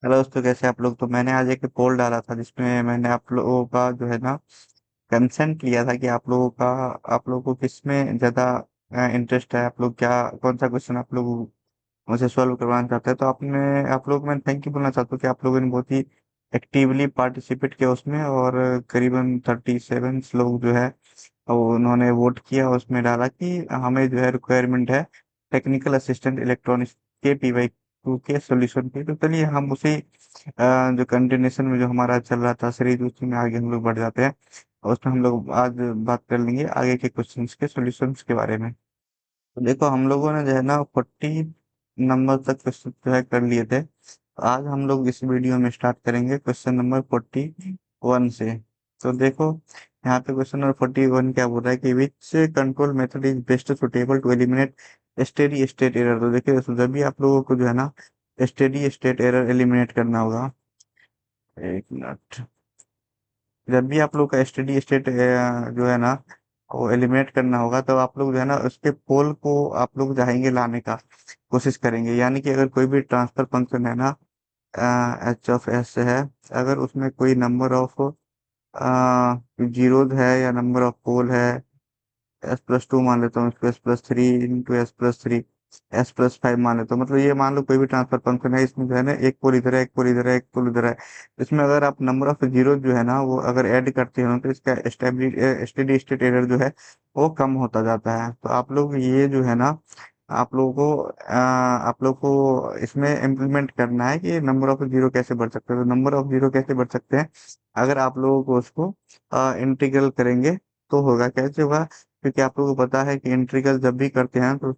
Hello दोस्तों, कैसे आप लोग। तो मैंने आज एक पोल डाला था जिसमें मैंने आप लोगों का जो है ना कंसेंट लिया था कि आप लोगों को किस में ज्यादा इंटरेस्ट है। आप लोग क्या कौन सा क्वेश्चन आप लोग मुझे सॉल्व करवाना चाहते हैं। तो आप लोग मैं थैंक यू बोलना चाहता हूँ कि आप लोगों ने बहुत ही एक्टिवली पार्टिसिपेट किया उसमें, और करीबन 37 लोग जो है वो उन्होंने वोट किया। उसमें डाला कि हमें जो है रिक्वायरमेंट है टेक्निकल असिस्टेंट इलेक्ट्रॉनिक्स के PY2 के सोल्यूशन की। तो चलिए हम उसी जो कंटिन्यूशन में जो हमारा चल रहा था सीरीज, उसी में आगे हम लोग बढ़ जाते हैं। और उसमें हम लोग आज बात कर लेंगे आगे के क्वेश्चंस के सॉल्यूशंस के बारे में। तो देखो, हम लोगों ने जो है ना 40 नंबर तक क्वेश्चन जो है कर लिए थे। तो आज हम लोग इस वीडियो में स्टार्ट करेंगे क्वेश्चन नंबर 41 से। तो देखो, यहाँ पे क्वेश्चन नंबर 41 क्या बोल रहा है कि which control method is best suitable to eliminate steady state error. तो देखिए दोस्तों, जब भी आप लोगों को जो है ना स्टेडी स्टेट एरर एलिमिनेट करना होगा, एक मिनट, जब भी आप लोग का स्टेडी स्टेट जो है ना वो एलिमिनेट करना होगा, तो आप लोग जो है ना उसके पोल को आप लोग चाहेंगे लाने का कोशिश करेंगे। यानी कि अगर कोई भी ट्रांसफर फंक्शन है ना, H(S) है, अगर उसमें कोई नंबर ऑफ जीरोज है या नंबर ऑफ पोल है, S+2 मान लेता हूँ इसको, S+3 इंटू S+3, S+5 मान लेता हूँ। मतलब ये मान लो कोई भी ट्रांसफर फंक्शन है, इसमें जो है ना एक पोल इधर है, एक पोल इधर है, एक पोल इधर है। इसमें अगर आप नंबर ऑफ जीरो जो है ना वो अगर ऐड करते हो तो इसका स्टेडी स्टेट एरर जो है वो कम होता जाता है। तो आप लोग ये जो है ना आप लोग को इसमें इम्प्लीमेंट करना है कि नंबर ऑफ जीरो कैसे बढ़ सकते हैं। तो नंबर ऑफ जीरो कैसे बढ़ सकते हैं, अगर आप लोगों को उसको इंटीग्रल करेंगे तो होगा। कैसे होगा, क्योंकि आप लोगों को पता है कि इंटीग्रल जब भी करते हैं तो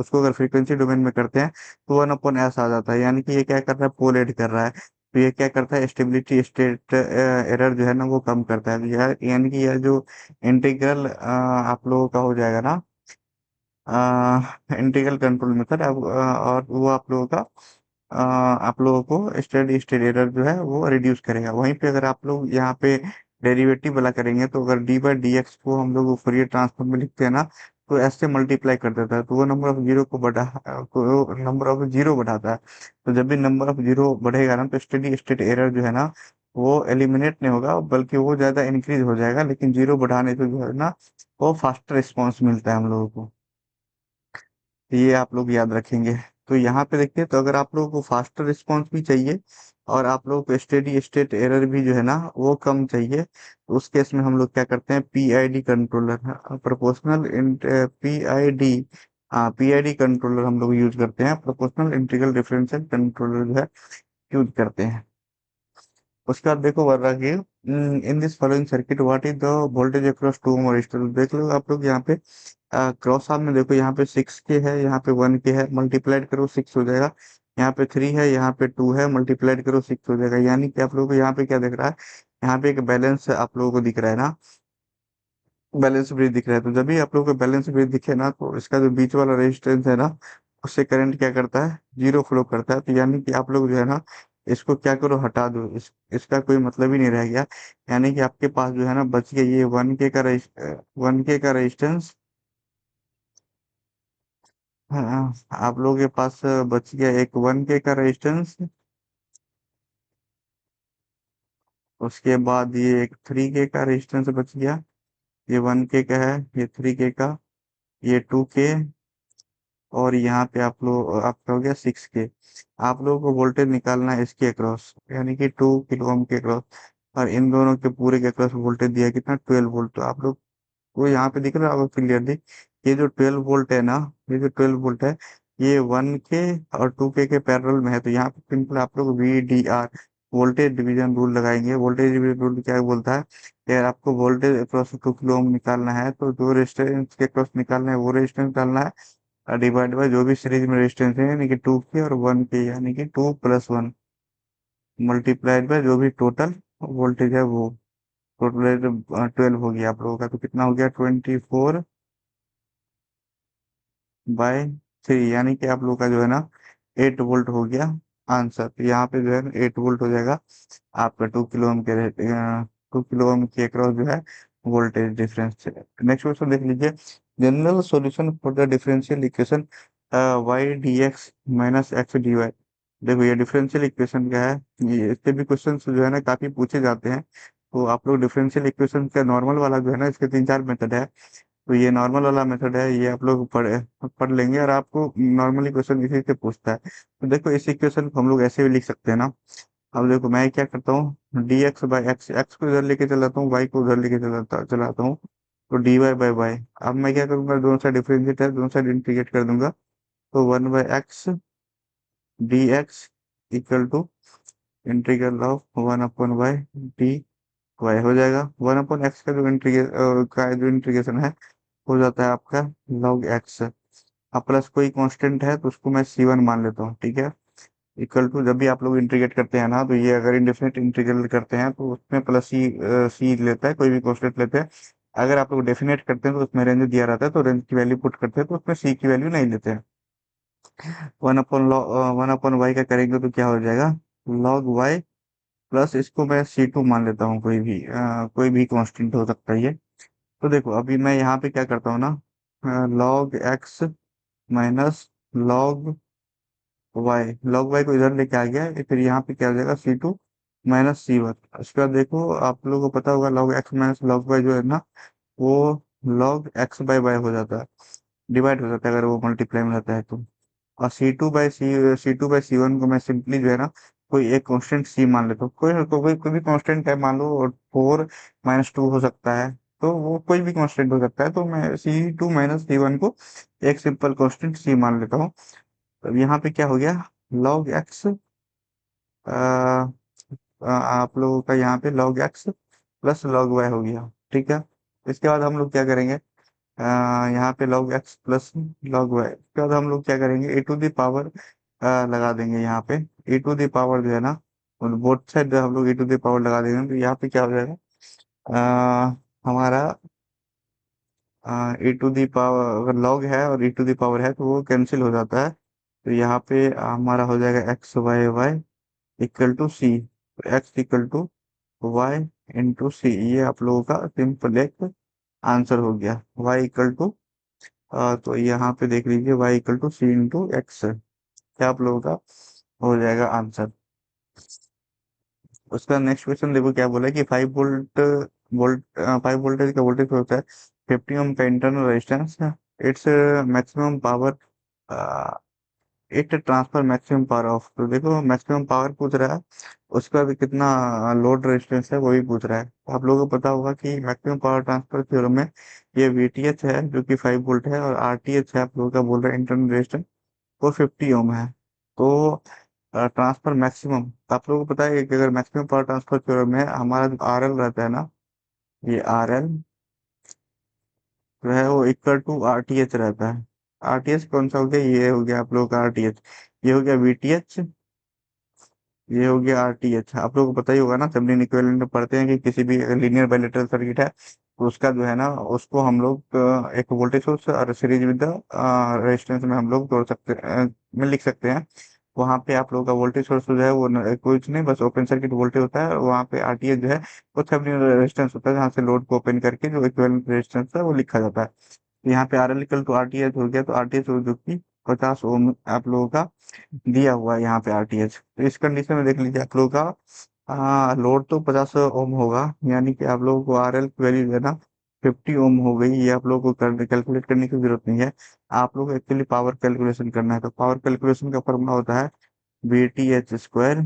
उसको अगर फ्रीक्वेंसी डोमेन में करते हैं तो 1/s आ जाता है। यानी कि ये क्या कर रहा है, पोल ऐड कर रहा है। तो ये क्या करता है, स्टेबिलिटी स्टेट एरर जो है ना वो कम करता है। तो यानी कि यह जो इंटीग्रल आप लोगों का हो जाएगा ना इंटीग्रल कंट्रोल मेथड, अब और वो आप लोगों को स्टेडी स्टेट एरर जो है वो रिड्यूस करेगा। वहीं पे अगर आप लोग यहाँ पे डेरिवेटिव वाला करेंगे, तो अगर d/dx को हम लोग फोरियर ट्रांसफॉर्म में लिखते हैं ना, तो ऐसे मल्टीप्लाई कर देता है, तो वो नंबर ऑफ जीरो बढ़ाता है। तो जब भी नंबर ऑफ जीरो बढ़ेगा ना, तो स्टेडी स्टेट एरर जो है ना वो एलिमिनेट नहीं होगा, बल्कि वो ज्यादा इंक्रीज हो जाएगा। लेकिन जीरो बढ़ाने से जो है ना वो फास्टर रिस्पॉन्स मिलता है हम लोगों को। ये आप लोग याद रखेंगे। तो यहाँ पे देखिए, तो अगर आप लोगों को फास्टर रिस्पॉन्स भी चाहिए और आप लोगों को स्टेडी स्टेट एरर भी जो है ना वो कम चाहिए, तो उस केस में हम लोग क्या करते हैं, PID controller, proportional PID, PID controller हम लोग यूज करते हैं, प्रोपोर्शनल इंटीग्रल डिफरेंशियल कंट्रोलर जो है यूज करते हैं। उसके बाद देखो वर्रा की, in this following circuit what is the voltage across two ohm resistor. देख लो आप लोग यहाँ पे क्रॉस आर्म में देखो, यहाँ पे 6K है, यहाँ पे 1K है, मल्टीप्लाइड करो 6 हो जाएगा। यहाँ पे 3 है, यहाँ पे 2 है, मल्टीप्लाइड करो 6 हो जाएगा। यानी कि आप लोगों को यहाँ पे क्या दिख रहा है, यहाँ पे एक बैलेंस आप लोगों को दिख रहा है ना, बैलेंस ब्रिज दिख रहा है। तो जब भी आप लोगों को बैलेंस ब्रिज दिखे ना, तो इसका जो बीच वाला रेजिस्टेंस है ना, उससे करंट क्या करता है, जीरो फ्लो करता है। तो यानी कि आप लोग जो है ना इसको क्या करो, हटा दो, इसका कोई मतलब ही नहीं रह गया। यानी कि आपके पास जो है ना बच गया ये 1K का रेजिस्टेंस। हाँ, आप लोगों के पास बच गया एक 1K का रेजिस्टेंस। उसके बाद ये एक 3K का रेजिस्टेंस बच गया। ये 1K का है, ये 3K का, ये 2K, और यहाँ पे आप लोग आपका हो गया 6K। आप लोगों को वोल्टेज निकालना है इसके अक्रॉस, यानी कि 2 किलो ओम के अक्रॉस। और इन दोनों के पूरे के अक्रॉस वोल्टेज दिया कितना, 12 वोल्ट। तो आप लोग को यहाँ पे दिख रहा होगा क्लियरली, ये जो 12 वोल्ट है ना, ये जो 12 वोल्ट है, ये 1K और 2K के पैरेलल में है। तो यहाँ पे सिंपल आप लोग VDR, वोल्टेज डिवीजन रूल लगाएंगे। वोल्टेज डिवीजन रूल क्या बोलता है, कि अगर आपको वोल्टेज अक्रॉस 2 किलो ओम निकालना है, तो जो रेजिस्टेंस के अक्रॉस निकालना है वो रेजिस्टेंस डालना है, डिवाइड बाय जो भी सीरीज में रेजिस्टेंस है, यानी कि 2K और 1K, यानी कि 2+1, मल्टीप्लाइड बाय जो भी टोटल वोल्टेज है वो। टोटल 12 हो गया आप लोगों का, तो कितना हो गया, 24/3, यानी कि आप लोगों का जो है ना 8 वोल्ट हो गया आंसर। तो यहाँ पे जो है ना 8 वोल्ट हो जाएगा आपका 2 किलो ओम के 2 किलो ओम के अक्रॉस जो है वोल्टेज डिफरेंस। नेक्स्ट क्वेश्चन देख लीजिए, general solution for the differential equation y dx minus x dy। देखो ये डिफरेंशियल इक्वेशन क्या है, ये इसके भी क्वेश्चन जो है ना काफी पूछे जाते हैं। तो आप लोग डिफरेंशियल इक्वेशन का नॉर्मल वाला जो है ना, इसके तीन चार मेथड है। तो ये नॉर्मल वाला मेथड है, ये आप लोग पढ़ पढ़ लेंगे, और आपको नॉर्मली क्वेश्चन इसी से पूछता है। तो देखो इस इक्वेशन को हम लोग ऐसे भी लिख सकते हैं ना। अब देखो मैं क्या करता हूँ, D x by x, x को इधर लेके चलाता हूँ, वाई को उधर लेके चलाता चलाता हूँ। तो डी वाई बाई वाई। अब मैं क्या करूंगा, दोनों साइड डिफरेंशिएट है, दोनों साइड इंटीग्रेट कर दूंगा। तो one by X D X equal to integral of one upon Y D Y हो जाएगा। वन अपॉन एक्स का जो इंटीग्रेशन है हो जाता है आपका लॉग एक्स। अब प्लस कोई कांस्टेंट है तो उसको मैं सी वन मान लेता हूँ, ठीक है। इक्वल टू, जब भी आप लोग इंटीग्रेट करते हैं ना, तो ये अगर इंडेफिनिट इंटीग्रल करते हैं तो उसमें प्लस सी सी लेता है, कोई भी कांस्टेंट लेते हैं। अगर आप लोग डेफिनेट करते हैं तो उसमें रेंज दिया रहता है, तो रेंज की वैल्यू पुट करते हैं तो उसमें सी की वैल्यू नहीं लेते हैं। वन अपॉन वाई का करेंगे तो क्या हो जाएगा, लॉग वाई प्लस इसको मैं सी टू मान लेता हूँ, कोई भी कांस्टेंट हो सकता है ये। तो देखो अभी मैं यहाँ पे क्या करता हूँ ना, log X minus log log Y को इधर लेके आ गया, फिर यहाँ पे क्या हो जाएगा, C two minus C one. उसके बाद देखो आप लोगों को पता होगा log X minus log Y जो है ना, वो लॉग एक्स बाई वाई हो जाता है, डिवाइड हो जाता है अगर वो मल्टीप्लाई में रहता है तो। और सी टू बाई सी वन को मैं सिंपली जो है ना, कोई एक कांस्टेंट सी मान लेता हूँ, कोई भी कांस्टेंट है मान लो, और फोर माइनस टू हो सकता है। तो वो कोई भी कांस्टेंट हो सकता है, तो मैं सी टू माइनस सी वन को एक सिंपल कांस्टेंट सी मान लेता हूँ। अब यहाँ पे क्या हो गया, लॉग एक्स, आप लोगों का यहाँ पे log X plus log Y हो गया, ठीक है। इसके बाद हम लोग क्या करेंगे, यहाँ पे log X plus log Y, इसके बाद हम लोग क्या करेंगे, ए टू द पावर लगा देंगे यहाँ पे। ए टू द पावर जो है ना, बोथ साइड हम लोग ए टू द पावर लगा देंगे, तो यहाँ पे क्या हो जाएगा, हमारा ए टू दी पावर, अगर लॉग है और e टू दी पावर है तो वो कैंसिल हो जाता है। तो यहाँ पे हमारा हो जाएगा X Y Y equal to C. X equal to Y into C, ये आप लोगों का सिंपल एक आंसर हो गया। वाई इक्वल टू, तो यहाँ पे देख लीजिए, Y equal to C into X, क्या आप लोगों का हो जाएगा आंसर। उसका नेक्स्ट क्वेश्चन देखो क्या बोला है कि 5 वोल्टेज का वोल्टेज होता है 50 ओम का internal resistance, its maximum power, it transfer maximum power of. तो देखो मैक्सिमम पावर पूछ रहा है, उसका भी कितना लोड रेजिस्टेंस है वो भी पूछ रहा है। तो आप लोगों को पता होगा कि मैक्सिमम पावर ट्रांसफर थ्योरम में ये वीटीएच है जो कि 5 वोल्ट है, और आरटीएच है आप लोगों का बोल रहा है इंटरनल रेजिस्टेंस, वो 50 ओम है। तो ट्रांसफर मैक्सिमम, आप लोगों को पता है कि अगर मैक्सिमम पावर ट्रांसफर थ्योरम में हमारा जो आरएल रहता है ना, ये आरएल जो है वो इक्वल टू आरटीएच रहता है। आरटीएच कौन सा हो गया, ये हो गया आप लोगों का आरटीएच, ये हो गया वीटीएच, ये हो गया आरटीएच। आप लोगों को पता ही होगा ना, थेवेनिन इक्विवेलेंट में पढ़ते हैं कि किसी भी लीनियर बाइलेटरल सर्किट है तो उसका जो है ना, उसको हम लोग एक वोल्टेज सोर्स और सीरीज विद द रेजिस्टेंस में हम लोग में लिख सकते हैं। वहाँ पे आप लोगों का वोल्टेज सोर्स जो है वो कुछ नहीं, बस ओपन सर्किट वोल्टेज होता है, और वहाँ पे आरटीएच जो है वो थेवेनिन रेजिस्टेंस होता है, जहाँ से लोड को ओपन करके जो इक्विवेलेंट रेजिस्टेंस है वो लिखा जाता है। यहाँ पे R L equal to RTH हो गया, तो आरटीएच जो कि 50 ओम आप लोगों का दिया हुआ है यहाँ पे आरटीएच। तो इस कंडीशन में देख लीजिए आप लोगों का लोड तो 50 ओम होगा, यानी कि आप लोगों को आर एल की वैल्यू जो है ना 50 ओम हो गई। ये आप लोगों को कैलकुलेट करने की जरूरत नहीं है, आप लोग एक्चुअली पावर कैलकुलेशन करना है। तो पावर कैलकुलेशन का फॉर्मूला होता है we T H square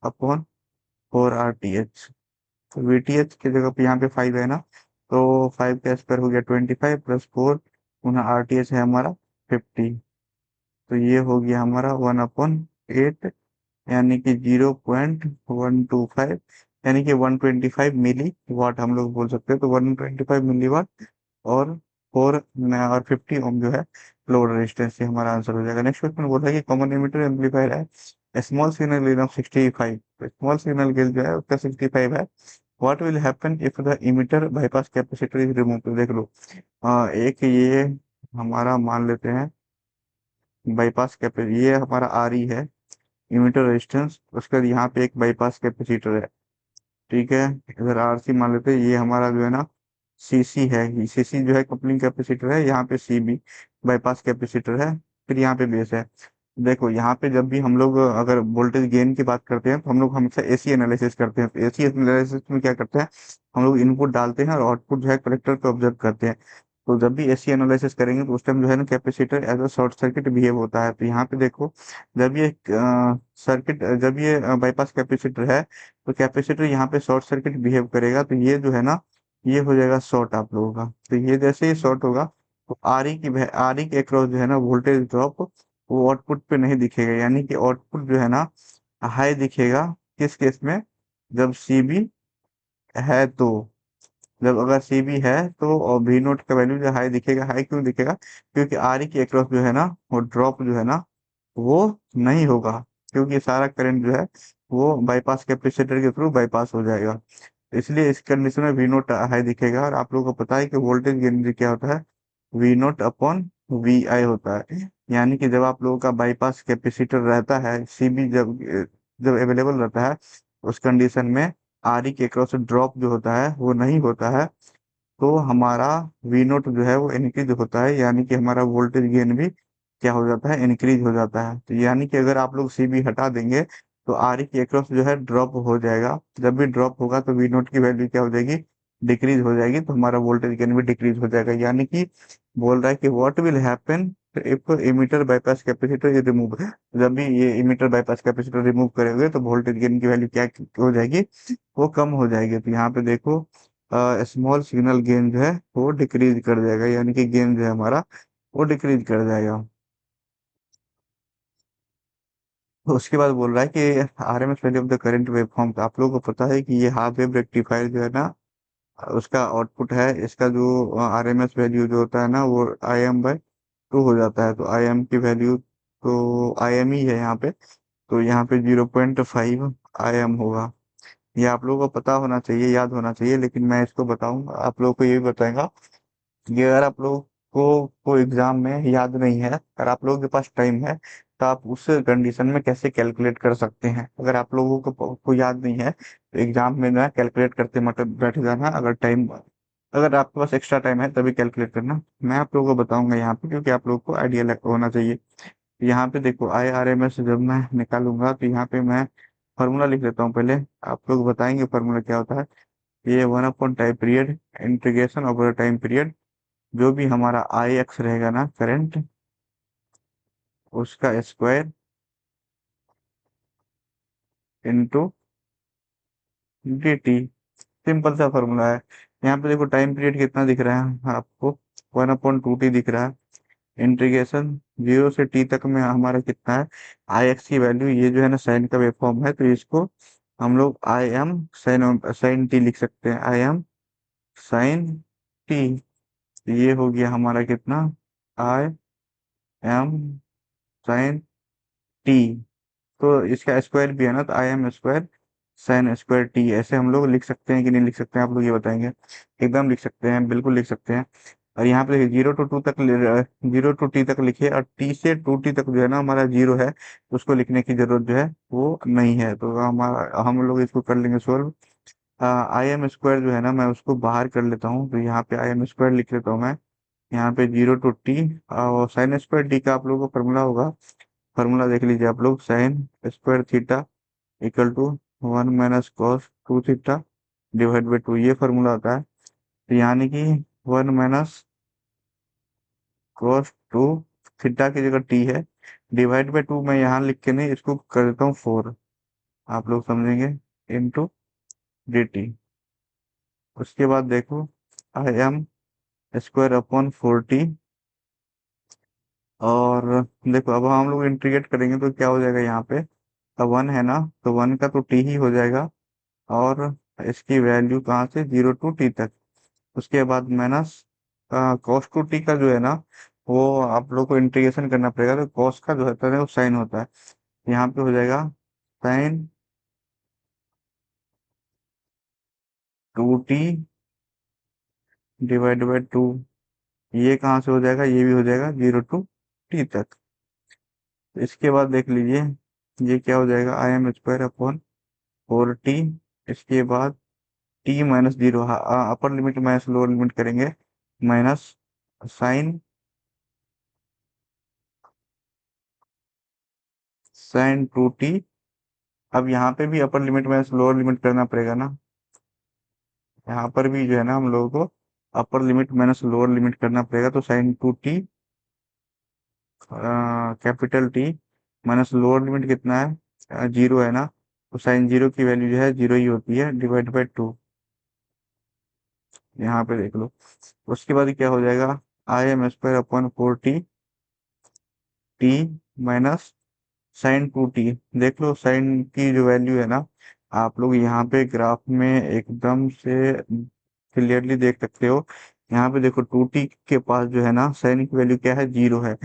upon four R T H. तो वी टी एच की जगह पे यहाँ पे 5 है ना, तो 5 का स्क्वायर हो गया 25 प्लस 4, पुनः आर टी एच है हमारा 50। तो ये हो गया हमारा 1/8, यानी कि 0.125, यानी कि 125 मिली वाट हम लोग बोल सकते हैं। तो 125 मिली वाट और 50 ओम जो है लोड रेजिस्टेंस, ये हमारा आंसर हो जाएगा। नेक्स्ट क्वेश्चन बोला है कि कॉमन एमिटर एम्पलीफायर है small signal gain of 65। Small signal gain जो है उसका 65 है। What will happen if the emitter bypass capacitor is remove. तो देख लो, एक ये हमारा मान लेते हैं बाईपास कैपेसिटर, ये हमारा आर ई है इमिटर रेजिस्टेंस, उसके बाद यहाँ पे एक बाईपास कैपेसिटर है, ठीक है। इधर आर सी मान लेते हैं, ये हमारा जो है ना सी सी है, सी सी जो है कपलिंग कैपेसिटर है, यहाँ पे सी बी बाईपास कैपेसिटर है, फिर यहाँ पे बेस है। देखो यहाँ पे जब भी हम लोग अगर वोल्टेज गेन की बात करते हैं तो हम लोग हमेशा एसी एनालिसिस करते हैं। तो एसी एनालिसिस में क्या करते हैं, हम लोग इनपुट डालते हैं और आउटपुट जो है कलेक्टर को ऑब्जर्व करते हैं। तो जब भी एसी एनालिसिस करेंगे तो उस टाइम जो है ना capacitor as a short circuit behave होता है। तो यहाँ पे देखो, जब ये सर्किट जब ये बाईपास कैपेसिटर है तो कैपेसिटर यहाँ पे शॉर्ट सर्किट बिहेव करेगा। तो ये जो है ना, ये हो जाएगा शॉर्ट आप लोगों का। तो ये जैसे ही शॉर्ट होगा तो आर ई के अक्रॉस जो है ना वोल्टेज ड्रॉप वो आउटपुट पे नहीं दिखेगा, यानी कि आउटपुट जो है ना हाई दिखेगा। किस केस में, जब सीबी है तो, जब अगर सीबी है तो और वी नोट का वैल्यू जो हाई दिखेगा। हाई क्यों दिखेगा, क्योंकि आर ई के अक्रॉस जो है ना वो ड्रॉप जो है ना वो नहीं होगा, क्योंकि सारा करंट जो है वो बाईपास कैपेसिटर के थ्रू बाईपास हो जाएगा। इसलिए इस कंडीशन में वी नोट हाई दिखेगा। और आप लोगों को पता है कि वोल्टेज गेन क्या होता है, वी नोट अपॉन वी आई होता है। यानी कि जब आप लोगों का बाईपास कैपेसिटर रहता है, सीबी जब जब अवेलेबल रहता है, उस कंडीशन में आर ई के क्रॉस ड्रॉप जो होता है वो नहीं होता है। तो हमारा वी नोट जो है वो इंक्रीज होता है, यानी कि हमारा वोल्टेज गेन भी क्या हो जाता है, इंक्रीज हो जाता है। तो यानी कि अगर आप लोग सीबी हटा देंगे तो आर ई की अक्रॉस जो है ड्रॉप हो जाएगा। जब भी ड्रॉप होगा तो वी नोट की वैल्यू क्या हो जाएगी, डिक्रीज हो जाएगी। तो हमारा वोल्टेज गेन भी डिक्रीज हो जाएगा। यानी कि बोल रहा है कि what will happen if emitter bypass capacitor is remove. जब भी ये इमीटर बाईपास कैपेसिटर रिमूव करेंगे तो वोल्टेज गेन की वैल्यू क्या हो जाएगी, वो कम हो जाएगी। तो यहाँ पे देखो स्मॉल सिग्नल गेन जो है वो डिक्रीज कर जाएगा, यानी कि गेन जो है हमारा वो डिक्रीज कर जाएगा। तो उसके बाद बोल रहा है कि RMS value of the current wave form. तो आप लोगों को पता है कि ये हाफ वेव रेक्टिफायर जो है ना, उसका आउटपुट है। इसका जो आरएमएस वैल्यू जो होता है ना वो आई एम बाय टू हो जाता है। तो आई एम की वैल्यू तो आई एम ही है यहाँ पे। तो यहाँ पे 0.5 आई एम होगा। ये आप लोगों को पता होना चाहिए, याद होना चाहिए, लेकिन मैं इसको बताऊंगा, आप लोगों को ये भी बताएगा कि अगर आप लोग को एग्जाम में याद नहीं है, अगर आप लोगों के पास टाइम है, तो आप उस कंडीशन में कैसे कैलकुलेट कर सकते हैं। अगर आप लोगों को याद नहीं है तो एग्जाम में ना कैलकुलेट करते मत बैठ जाना। अगर आपके पास एक्स्ट्रा टाइम है तभी कैलकुलेट करना। मैं आप लोगों को बताऊंगा यहाँ पे, क्योंकि आप लोगों को आइडिया होना चाहिए। यहाँ पे देखो आई आर एम एस जब मैं निकालूंगा तो यहाँ पे मैं फॉर्मूला लिख लेता हूँ पहले। आप लोग बताएंगे फॉर्मूला क्या होता है। ये one upon time period integration over time period, जो भी हमारा आई एक्स रहेगा ना करंट, उसका square into D T. Simple सा फॉर्मूला है। यहाँ पे देखो टाइम पीरियड कितना दिख रहा है आपको, 1/2t दिख रहा है। इंटीग्रेशन 0 से t तक में हमारा कितना है, आई एक्स की वैल्यू। ये जो है ना साइन का वेव फॉर्म है, तो इसको हम लोग I M sine sine T लिख सकते हैं। आई एम साइन टी, ये हो गया हमारा कितना, आई एम साइन टी। तो इसका स्क्वायर भी है ना, तो आई M square sine square T. ऐसे हम लोग लिख सकते हैं कि नहीं लिख सकते हैं, आप लोग ये बताएंगे। एकदम लिख सकते हैं, बिल्कुल लिख सकते हैं। और यहाँ पे देखिए 0 to 2 तक लिखिए, और टी से 2t तक जो है ना हमारा जीरो है, उसको लिखने की जरूरत जो है वो नहीं है। तो हमारा हम लोग इसको कर लेंगे सोल्व। आई एम स्क्वायर जो है ना मैं उसको बाहर कर लेता हूँ। तो यहाँ पे आई एम स्क्वायर लिख लेता हूँ मैं। यहाँ पे 0 to t, और साइन स्क्वायर डी का आप लोगों को फॉर्मूला होगा। फॉर्मूला देख लीजिए आप लोग, sine square theta equal to 1 - cos 2 theta divide by 2, ये फॉर्मूला होता है। तो यानी कि 1 - cos 2 थीटा की जगह टी है, डिवाइड बाई 2 मैं यहाँ लिख के नहीं, इसको कर देता हूँ 4। आप लोग समझेंगे, इंटू डी टी। उसके बाद देखो आई एम स्क्वायर अपॉन 4t। और देखो अब हम लोग इंटीग्रेट करेंगे तो क्या हो जाएगा यहाँ पे, अब 1 है ना, तो 1 का तो टी ही हो जाएगा। और इसकी वैल्यू कहाँ से, 0 to t तक। उसके बाद माइनस cos 2t का जो है ना वो आप लोग को इंटीग्रेशन करना पड़ेगा। तो cos का जो होता है वो साइन होता है। यहाँ पे हो जाएगा साइन 2t डिवाइड बाई 2। ये कहाँ से हो जाएगा, ये भी हो जाएगा 0 to t तक। इसके बाद देख लीजिए ये क्या हो जाएगा, I M square upon 4t। इसके बाद t - 0, अपर लिमिट माइनस लोअर लिमिट करेंगे, माइनस साइन साइन 2t। अब यहाँ पे भी अपर लिमिट माइनस लोअर लिमिट करना पड़ेगा ना, यहाँ पर भी जो है ना हम लोगों को upper limit minus lower limit करना पड़ेगा। तो sine 2t capital T minus lower limit कितना है, 0 है ना, तो साइन 0 की वैल्यू जो है 0 ही होती है, डिवाइड बाई 2। यहाँ पे देख लो। उसके बाद क्या हो जाएगा, I M square upon 4t T minus sine 2t। देख लो साइन की जो वैल्यू है ना, आप लोग यहाँ पे ग्राफ में एकदम से क्लियरली देख सकते हो। यहाँ पे देखो 2t के पास जो है ना साइन की वैल्यू क्या है, 0 है।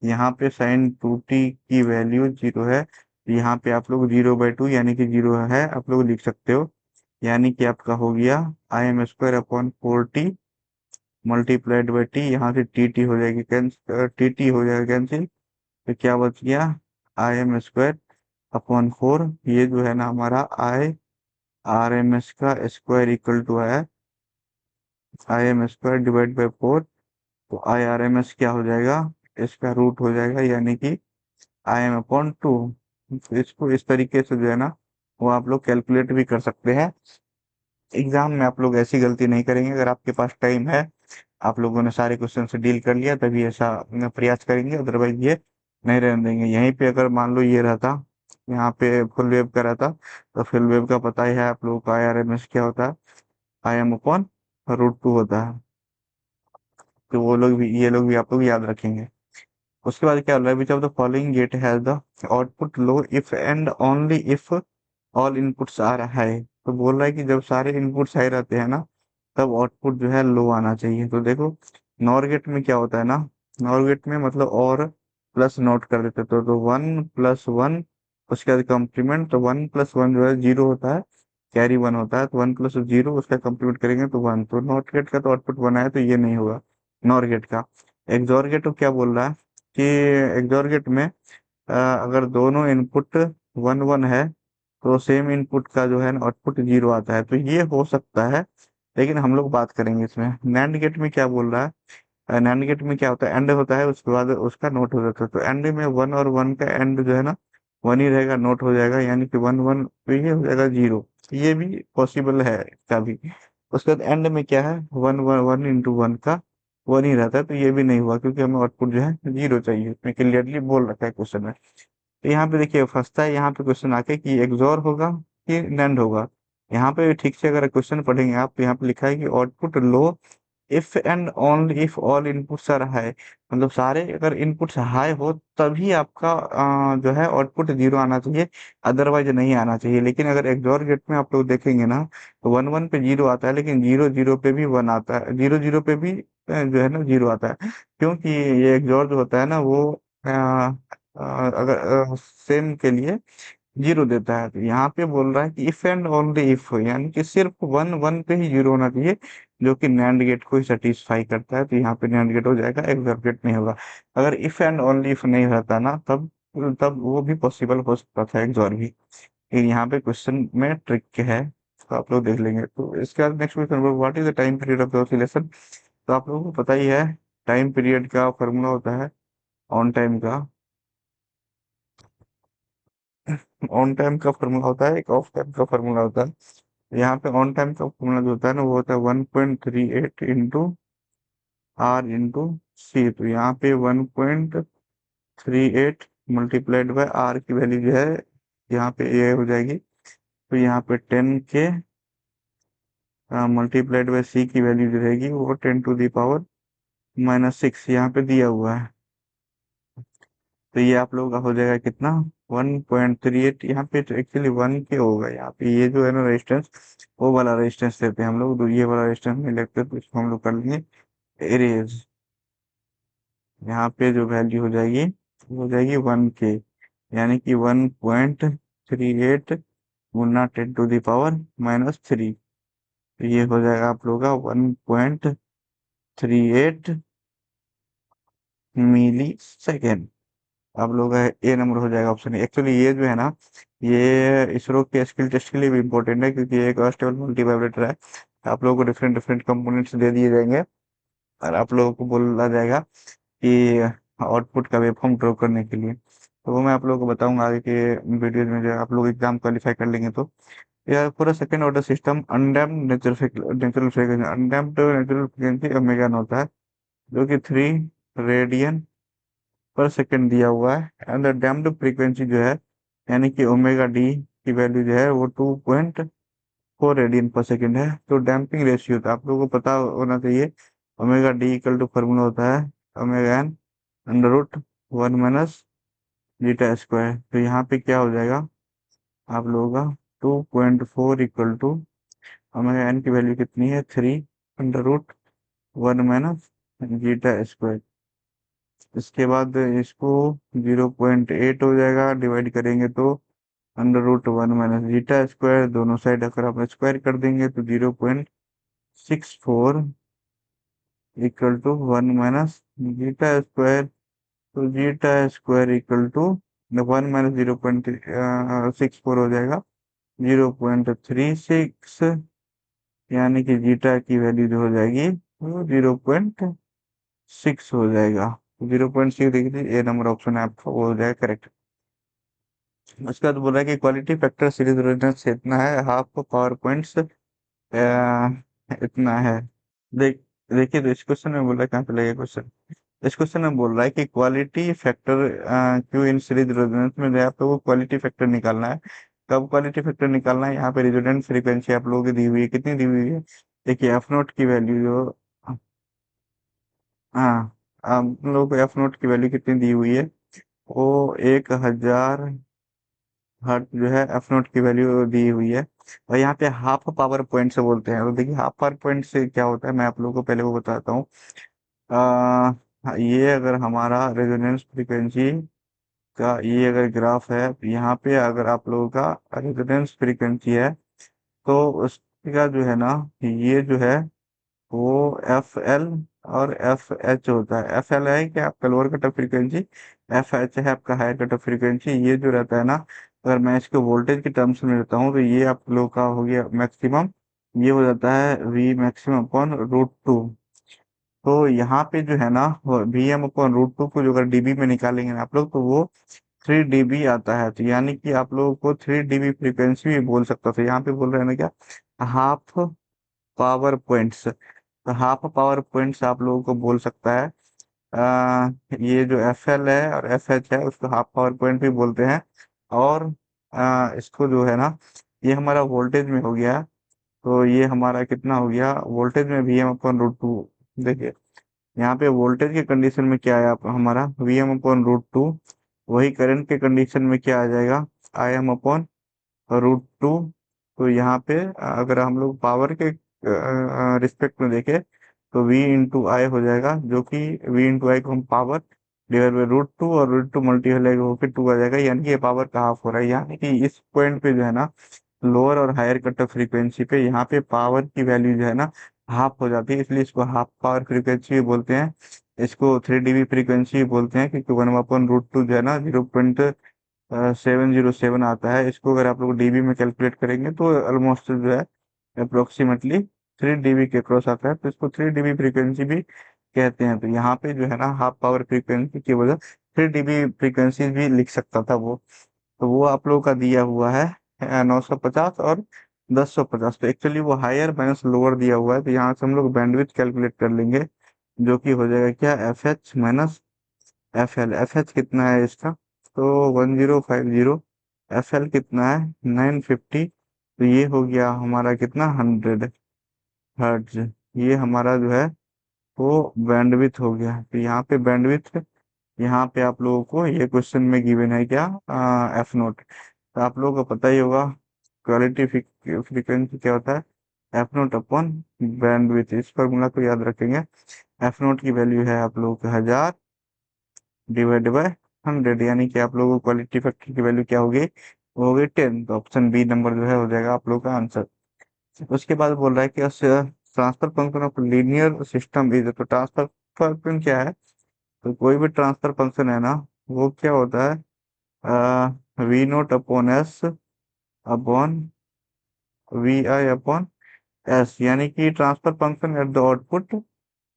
यहाँ पे साइन 2t की वैल्यू 0 है। यहाँ पे आप लोग 0/2 यानी कि 0 है आप लोग लिख सकते हो। यानी कि आपका हो गया आई M square upon 4t multiplied by T. यहाँ से टी टी हो जाएगी कैंसिल, टी टी हो जाएगा कैंसिल। तो क्या बच गया, आई एम स्क्वायर अपॉन 4। ये जो है ना हमारा आई आर एम एस का स्क्वायर इक्वल टू है आई एम स्क्वायर डिवाइड बाई 4। तो आई आर एम एस क्या हो जाएगा, इसका रूट हो जाएगा, यानी कि आई एम अपॉन 2। इसको इस तरीके से जो है ना वो आप लोग कैलकुलेट भी कर सकते हैं। एग्जाम में आप लोग ऐसी गलती नहीं करेंगे। अगर आपके पास टाइम है, आप लोगों ने सारे क्वेश्चन से डील कर लिया, तभी ऐसा प्रयास करेंगे, अदरवाइज ये नहीं रहने देंगे। यहीं पे अगर मान लो ये रहता, यहाँ पे फुल वेव का रहता, तो फुल वेव का पता ही है आप लोगों का, आई आर एम एस क्या होता है, आई एम अपॉन √2 होता है। तो वो लोग भी, ये लोग भी आप लोग याद रखेंगे। उसके बाद क्या हो रहा है, which of the following gate has the output low if and only if all inputs are high. तो बोल रहा है कि जब सारे इनपुट्स हाई रहते हैं ना, तब आउटपुट जो है लो आना चाहिए। तो देखो नॉर गेट में क्या होता है ना, नॉर गेट में मतलब और प्लस नोट कर देते तो 1+1, उसके बाद कम्प्लीमेंट। तो 1+1 जो है 0 होता है, कैरी 1 होता है, तो 1+0 उसका कम्प्लीमेंट करेंगे तो 1। तो नॉट गेट का तो आउटपुट 1 है, तो ये नहीं होगा नॉर गेट का। एक्सॉर गेट तो क्या बोल रहा है कि एक्सॉर गेट में अगर दोनों इनपुट 1 1 है, तो सेम इनपुट का जो है ना आउटपुट 0 आता है, तो ये हो सकता है। लेकिन हम लोग बात करेंगे इसमें नैंड गेट में क्या बोल रहा है। नैंड गेट में क्या होता है, एंड होता है, उसके बाद उसका नोट हो जाता है। तो एंड में 1 और 1 का एंड जो है ना 1 ही रहेगा, नोट हो जाएगा, यानी कि 1 1, तो ये हो जाएगा 0। ये भी पॉसिबल है इसका भी। उसके बाद एंड में क्या है, 1 1 1 × 1 का 1 ही रहता है, तो ये भी नहीं हुआ, क्योंकि हमें आउटपुट जो है 0 चाहिए, इसमें क्लियरली बोल रखा है क्वेश्चन में। तो यहाँ पे देखिए फंसता है यहाँ पे क्वेश्चन आके कि एक्सॉर होगा कि नैंड होगा। यहाँ पे ठीक से अगर क्वेश्चन पढ़ेंगे आप, तो यहाँ पे लिखा है कि output low if and only if all inputs are high. मतलब सारे अगर इनपुट्स हाई हो तभी आपका जो है आउटपुट 0 आना चाहिए, अदरवाइज नहीं आना चाहिए। लेकिन अगर एक्सॉर गेट में आप लोग देखेंगे ना, तो 1 1 पे 0 आता है, लेकिन 0 0 पे भी 1 आता है, 0 0 पे भी जो है ना 0 आता है। क्योंकि ये एक्सॉर जो होता है ना वो अगर सेम के लिए 0 देता है। तो यहाँ पे बोल रहा है कि इफ एंड ओनली इफ, यानी कि सिर्फ 1 1 पे ही 0 होना चाहिए, जो कि नैंड गेट को ही सेटिस्फाई करता है। तो यहाँ पे नैंड गेट हो जाएगा, एक्सॉर गेट नहीं होगा। अगर इफ एंड ओनली इफ नहीं रहता ना, तब तब वो भी पॉसिबल हो सकता था एक्सॉर भी। लेकिन यहाँ पे क्वेश्चन में ट्रिक है, तो आप लोग देख लेंगे। तो इसके बाद next question, what is the time period of the oscillation. तो आप लोगों को पता ही है टाइम पीरियड का फॉर्मूला होता है ऑन टाइम का। ऑन टाइम का फॉर्मूला होता है, एक ऑफ टाइम का फॉर्मूला होता है। यहाँ पे ऑन टाइम का फॉर्मूला जो होता है ना, वो होता है 1.38 इंटू आर इंटू सी। तो यहाँ पे 1.38 मल्टीप्लाइड बाय आर की वैल्यू जो है यहाँ पे ये हो जाएगी। तो यहाँ पे 10 के मल्टीप्लाइड बाय सी की वैल्यू जो रहेगी वो 10⁻⁻⁶ यहाँ पे दिया हुआ है। तो ये आप लोगों का हो जाएगा कितना, 1.38। यहाँ पे तो एक्चुअली 1 के होगा, यहाँ पे ये जो है ना रेजिस्टेंस, वो वाला रेजिस्टेंस लेते हैं हम लोग, तो ये वाला रेजिस्टेंस नहीं लेते, तो इसको हम लोग कर लेंगे एरेज। यहाँ पे जो वैल्यू हो जाएगी वो हो जाएगी 1 के, यानी कि 1.38 गुना 10⁻⁻3। तो ये हो जाएगा आप लोगों का 1.38 मिली सेकेंड। आप लोग का ए नंबर हो जाएगा ऑप्शन। एक्चुअली ये जो है ना, ये इसरो के स्किल टेस्ट के लिए भी इम्पोर्टेंट है, क्योंकि ये एक अस्टेबल मल्टी वाइब्रेटर है। आप लोगों को डिफरेंट डिफरेंट कंपोनेंट्स दे दिए जाएंगे, और आप लोगों को बोला जाएगा कि आउटपुट का वेवफॉर्म ड्रॉ करने के लिए। तो वो मैं आप लोगों को बताऊंगा आगे के वीडियोज में, जो आप लोग एग्जाम क्वालिफाई कर लेंगे तो। यह पूरा second order system undamped natural frequency, undamped natural frequency omega होता है, जो कि 3 रेडियन पर सेकेंड दिया हुआ है। एंड द डैम्प्ड फ्रीक्वेंसी जो है, यानी कि ओमेगा डी की वैल्यू जो है वो 2.4 रेडियन पर सेकेंड है। तो डैम्पिंग रेशियो तो आप लोगों को पता होना चाहिए, omega D equal to formula होता है ओमेगा एन √1 - जीटा स्क्वायर। तो यहाँ पे क्या हो जाएगा आप लोगों का, 2.4 इक्वल टू ओमेगा एन की वैल्यू कितनी है, 3 √1 - जीटा स्क्वायर। इसके बाद इसको 0.8 हो जाएगा, डिवाइड करेंगे तो √1 - जीटा स्क्वायर। दोनों साइड अगर आप स्क्वायर कर देंगे तो 0.64 इक्वल टू 1 - जीटा स्क्वायर। तो जीटा स्क्वायर इक्वल टू 1 - 0.64 हो जाएगा 0.36, यानी कि जीटा की वैल्यू जो हो जाएगी वो 0.6 हो जाएगा। 0.6 देखिए, ए नंबर ऑप्शन है आपका, वो हो जाएगा करेक्ट। उसके बाद बोल रहा है कि क्वालिटी फैक्टर सीरीज रेजोनेंस इतना है, हाफ पावर पॉइंट्स इतना है। देख देखिए, तो इस क्वेश्चन में बोल रहा है, कहाँ पे लगे क्वेश्चन, इस क्वेश्चन में बोल रहा है कि क्वालिटी फैक्टर क्यों इन सीरीज रेजोनेंस में जो है आप लोगों को क्वालिटी फैक्टर निकालना है। कब क्वालिटी फैक्टर निकालना है, यहाँ पे रेजोनेंस फ्रीक्वेंसी आप लोगों की दी हुई है, कितनी दी हुई है, देखिए एफ नोट की वैल्यू जो, हाँ, आप लोगों को एफ नोट की वैल्यू कितनी दी हुई है, वो 1000 हर्ट जो है एफ नोट की वैल्यू दी हुई है। और यहाँ पे हाफ पावर पॉइंट से बोलते हैं। तो देखिए हाफ पावर पॉइंट से क्या होता है, मैं आप लोगों को पहले वो बताता हूँ। ये अगर हमारा रेजोनेंस फ्रीक्वेंसी का ये अगर ग्राफ है, यहाँ पे अगर आप लोगों का रेजोनेंस फ्रीक्वेंसी है, तो उसका जो है ना, ये जो है वो एफ एल और एफ एच होता है। एफ एल है कि आपका lower cut off frequency, F H है आपका हायर कट ऑफ फ्रीक्वेंसी। ये जो रहता है ना, अगर मैं इसको वोल्टेज के टर्म्स में लेता हूँ तो ये आप लोग का हो गया मैक्सिमम, ये हो जाता है वी मैक्सिमम अपॉन √2। तो यहाँ पे जो है ना, वी एम अपॉन √2 को जो अगर डीबी में निकालेंगे ना आप लोग, तो वो 3 dB आता है। तो यानी कि आप लोगों को 3 dB फ्रीक्वेंसी भी बोल सकता था। यहाँ पे बोल रहे हैं ना क्या, हाफ पावर पॉइंट्स। तो हाफ पावर पॉइंट्स आप लोगों को बोल सकता है। ये जो एफ एल है और एफ एच है, उसको हाफ पावर पॉइंट भी बोलते हैं। और इसको जो है ना, ये हमारा वोल्टेज में हो गया। तो ये हमारा कितना हो गया वोल्टेज में, Vm/√2। देखिए यहाँ पे वोल्टेज के कंडीशन में क्या है हमारा Vm/√2, वही करंट के कंडीशन में क्या आ जाएगा, Im/√2। तो यहाँ पे अगर हम लोग पावर के रिस्पेक्ट में देखें, तो V × I हो जाएगा, जो कि V × I को हम पावर डिवाइड बाई √2, और √2 मल्टीप्लाई होकर 2 आ जाएगा, यानी कि ये पावर का हाफ हो रहा है। यानी कि इस पॉइंट पे जो है ना, लोअर और हायर कट ऑफ फ्रीक्वेंसी पे यहाँ पे पावर की वैल्यू जो है ना हाफ हो जाती है, इसलिए इसको हाफ पावर फ्रीक्वेंसी भी बोलते हैं। इसको 3 dB फ्रीक्वेंसी भी बोलते हैं, क्योंकि 1/√2 जो है ना 0.707 आता है। इसको अगर आप लोग डीबी में कैलकुलेट करेंगे तो ऑलमोस्ट जो है अप्रोक्सीमेटली 3 dB के क्रॉस आता है। तो इसको 3 dB फ्रीक्वेंसी भी कहते हैं। तो यहाँ पे जो है ना हाफ पावर फ्रीक्वेंसी की वजह 3 dB फ्रीक्वेंसी भी लिख सकता था वो। तो वो आप लोगों का दिया हुआ है 950 और 1050। तो एक्चुअली वो हायर माइनस लोअर दिया हुआ है। तो यहाँ से हम लोग बैंडविड्थ कैलकुलेट कर लेंगे, जो कि हो जाएगा क्या, F H minus F L. F H कितना है इसका, तो 1050। एफ एल कितना है, 950। तो ये हो गया हमारा कितना, 100 हर्ट्ज। ये हमारा जो है वो बैंडविड्थ हो गया। तो यहाँ पे बैंडविड्थ, यहाँ पे आप लोगों को ये क्वेश्चन में गिवन है क्या, एफ नोट। तो आप लोगों को पता ही होगा क्वालिटी फ्रीक्वेंसी क्या होता है, एफ नोट अपॉन बैंडविड्थ। इस फॉर्मूला को याद रखेंगे। एफ नोट की वैल्यू है आप लोगों का 1000 डिवाइड बाय 100, यानी कि आप लोगों को क्वालिटी फैक्टर की वैल्यू क्या होगी, वो होगी 10। तो ऑप्शन बी नंबर जो है हो जाएगा आप लोगों का आंसर। उसके बाद बोल रहा है कि transfer function of linear system is, तो ट्रांसफर फंक्शन क्या है, तो कोई भी ट्रांसफर फंक्शन है ना, वो क्या होता है, V0/S अपॉन VI/S, यानी कि transfer function at the output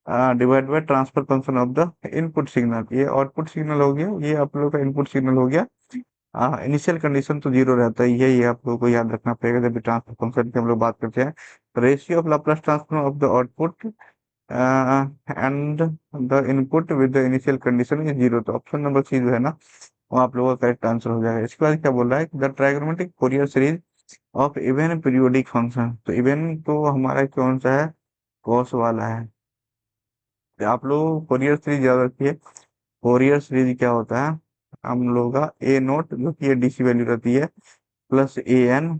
divide by transfer function of the input signal. ये आउटपुट सिग्नल हो गया, ये आप लोगों का इनपुट सिग्नल हो गया। इनिशियल कंडीशन तो जीरो रहता है, यही आप लोगों को याद रखना पड़ेगा जब भी ट्रांसफर फंक्शन की हम लोग बात करते हैं। Ratio of Laplace transform of the output and the input with the initial condition is zero. तो ऑप्शन नंबर सी जो है ना, वो आप लोगों का करेक्ट आंसर हो जाएगा। इसके बाद क्या बोल रहा है, the trigonometric Fourier series of even periodic function. तो इवन तो हमारा कौन सा है, कॉस वाला है। तो आप लोग फोरियर सीरीज याद रखिए। फोरियर सीरीज क्या होता है, हम लोग का ए नोट जो कि डीसी वैल्यू रहती है, plus A N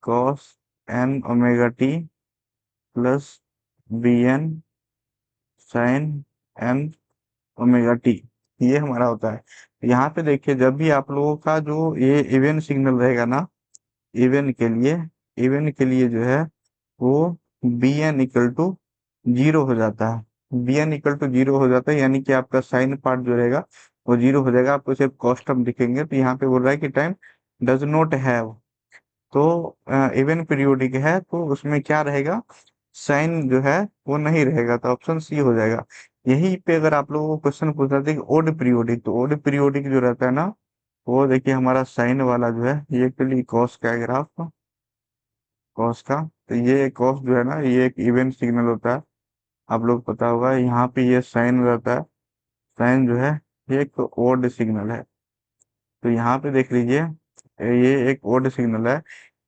cos N omega T plus B N sine N omega T, ये हमारा होता है। यहाँ पे देखिए, जब भी आप लोगों का जो ये इवन सिग्नल रहेगा ना, इवन के लिए, इवन के लिए जो है वो B N equal to zero हो जाता है। B N equal to zero हो जाता है, यानी कि आपका साइन पार्ट जो रहेगा वो जीरो हो जाएगा, आपको सिर्फ कॉस्ट टर्म दिखेंगे। तो यहाँ पे बोल रहा है कि टाइम डज नॉट हैव, तो इवन पीरियोडिक है तो उसमें क्या रहेगा, साइन जो है वो नहीं रहेगा, तो ऑप्शन सी हो जाएगा। यही पे अगर आप लोगों को क्वेश्चन पूछा था कि ओड पीरियोडिक, तो ओड पीरियोडिक जो रहता है ना, वो देखिए हमारा साइन वाला जो है, ये एक्चुअली कॉस का ग्राफ, कॉस का। तो ये कॉस जो है ना, ये एक इवेंट सिग्नल होता है, आप लोग पता होगा। यहाँ पे ये साइन रहता है, साइन जो है ये एक ओड सिग्नल है। तो यहाँ पे देख लीजिए, ये एक ओड सिग्नल है।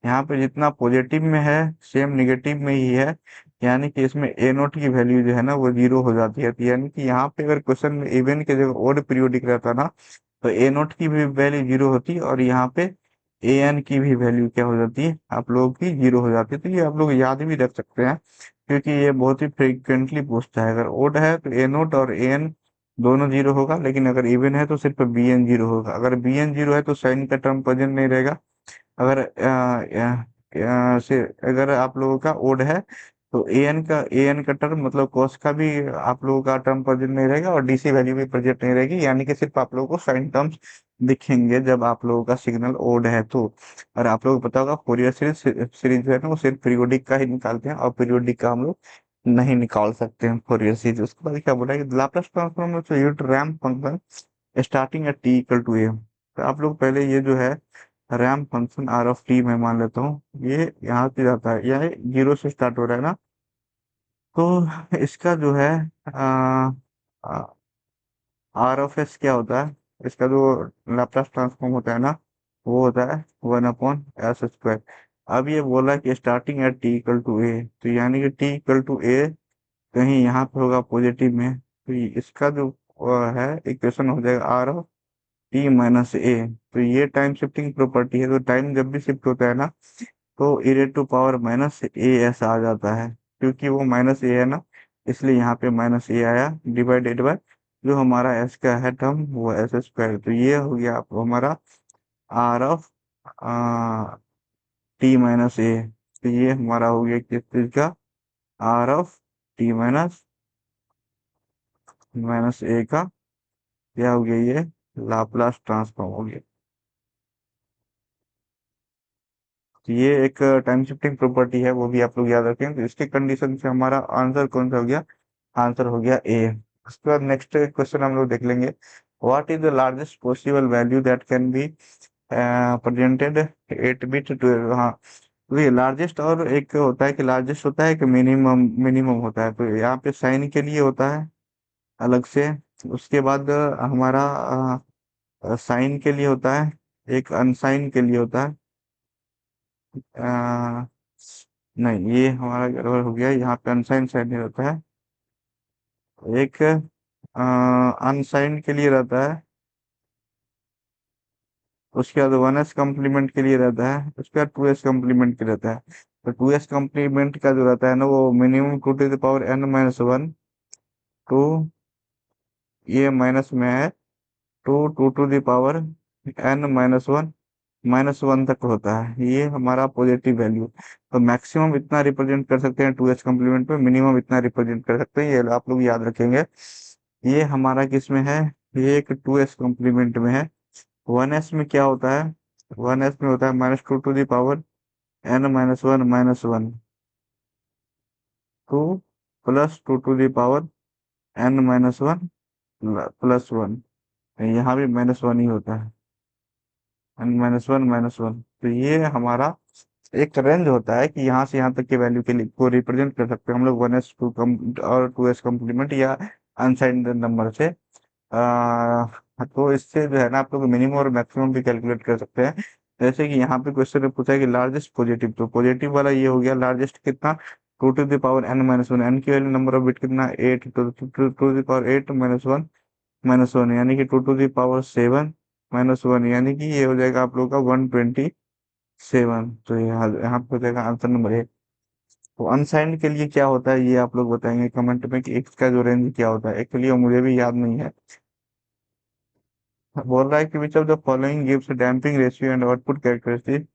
यहाँ पे जितना पॉजिटिव में है सेम निगेटिव में ही है, यानी कि इसमें ए नोट की वैल्यू जो है ना वो जीरो हो जाती है। तो यानी कि यहाँ पे अगर क्वेश्चन में इवन के जगह ओड पीरियोडिक रहता ना, तो ए नोट की भी वैल्यू जीरो होती और यहाँ पे ए एन की भी वैल्यू क्या हो जाती है, आप लोगों की जीरो हो जाती है। तो ये आप लोग याद भी रख सकते हैं, क्योंकि ये बहुत ही फ्रिक्वेंटली पूछता है। अगर ओड है तो ए नोट और ए एन दोनों जीरो होगा, लेकिन अगर इवन है तो सिर्फ बी एन जीरो होगा। अगर बी एन जीरो है तो साइन का टर्म प्रेजेंट नहीं रहेगा। अगर से अगर आप लोगों का ओड है तो ए एन का टर्म मतलब कॉस का भी आप लोगों का टर्म प्रेजेंट नहीं रहेगा, और डीसी वैल्यू भी प्रेजेंट नहीं रहेगी, यानी कि सिर्फ आप लोगों को साइन टर्म्स दिखेंगे जब आप लोगों का सिग्नल ओड है तो। और आप लोगों को पता होगा फोरियर सीरीज सीरीज जो है ना वो सिर्फ पीरियोडिक का ही निकालते हैं, और पीरियोडिक का हम लोग नहीं निकाल सकते हैं फोरियर सीरीज। उसके बाद क्या बोला कि Laplace transform unit ramp function starting at T equal to A. तो आप लोग पहले ये जो है ramp function R of T मैं मान लेता हूँ, ये यहाँ से जाता है, यह जीरो से स्टार्ट हो रहा है ना। तो इसका जो है आर ऑफ एस क्या होता है, इसका जो लाप्लास ट्रांसफॉर्म होता है ना, वो होता है वन अपॉन एस स्क्वायर। अब ये बोला कि starting at T equal to A, तो यानी कि टी इक्वल टू ए कहीं यहाँ पे होगा पॉजिटिव में, तो इसका जो है इक्वेशन हो जाएगा are of T minus A. तो ये टाइम शिफ्टिंग प्रॉपर्टी है, तो टाइम जब भी शिफ्ट होता है ना, तो ई रेट टू पावर माइनस ए ऐसा आ जाता है, क्योंकि वो माइनस ए है ना, इसलिए यहाँ पे माइनस ए आया, डिवाइडेड बाय जो हमारा एस का है टर्म वो एस स्क्वायर। तो ये हो गया आपको हमारा R of T minus A. तो ये हमारा हो गया किस चीज का, R of T minus minus A का क्या हो गया, ये लाप्लास ट्रांसफॉर्म हो गया। तो ये एक टाइम शिफ्टिंग प्रॉपर्टी है, वो भी आप लोग याद रखें। तो इसके कंडीशन से हमारा आंसर कौन सा हो गया, आंसर हो गया ए। उसके बाद नेक्स्ट क्वेश्चन हम लोग देख लेंगे, what is the largest possible value that can be presented 8 bit two. हाँ, तो ये लार्जेस्ट, और एक होता है कि लार्जेस्ट होता है कि मिनिमम, मिनिमम होता है। तो यहाँ पे साइन के लिए होता है अलग से, उसके बाद हमारा साइन के लिए होता है, एक अनसाइन के लिए होता है। आ, नहीं, ये हमारा गड़बड़ हो गया, यहाँ पे अनसाइन साइन नहीं रहता है, एक अनसाइन के लिए रहता है। उसके बाद वन एस कम्प्लीमेंट के लिए रहता है, उसके बाद टू एस कम्प्लीमेंट के रहता है। तो टू एस कम्प्लीमेंट का जो रहता है ना, वो minimum two to the power N minus one, two ये माइनस में है, two two to the power N minus one, minus one तक होता है, ये हमारा पॉजिटिव वैल्यू। तो मैक्सिमम इतना रिप्रेजेंट कर सकते हैं टू एच कम्प्लीमेंट में, मिनिमम इतना रिप्रेजेंट कर सकते हैं, ये आप लोग याद रखेंगे। ये हमारा किस में है, ये एक टू एस कम्प्लीमेंट में है। वन एस में क्या होता है, वन एस में होता है minus two to the power N minus one minus one, two plus two to the power N minus one plus one. यहाँ भी माइनस वन ही होता है, N minus one minus one. तो ये हमारा एक रेंज होता है कि यहाँ से यहाँ तक के वैल्यू के लिए को रिप्रेजेंट कर सकते हैं हम लोग वन एस टू कम और टू एस कम्प्लीमेंट या अनसाइंड नंबर से। तो इससे जो है ना आप लोग मिनिमम और मैक्सिमम भी कैलकुलेट कर सकते हैं। जैसे कि यहाँ पे क्वेश्चन में पूछा है कि लार्जेस्ट पॉजिटिव, तो पॉजिटिव वाला ये हो गया लार्जेस्ट कितना, two to the power N minus one, N की वैल्यू नंबर ऑफ बिट कितना, eight, two the power eight minus one यानी कि two to the power seven minus one, यानी कि ये हो जाएगा आप लोग का 127। तो यहाँ यहाँ पे हो जाएगा आंसर नंबर ए। तो अनसाइंड के लिए क्या होता है ये आप लोग बताएंगे कमेंट में कि एक्स का जो रेंज क्या होता है, एक्चुअली मुझे भी याद नहीं है। बोल रहा है कि विच of the following gives damping ratio and output characteristic,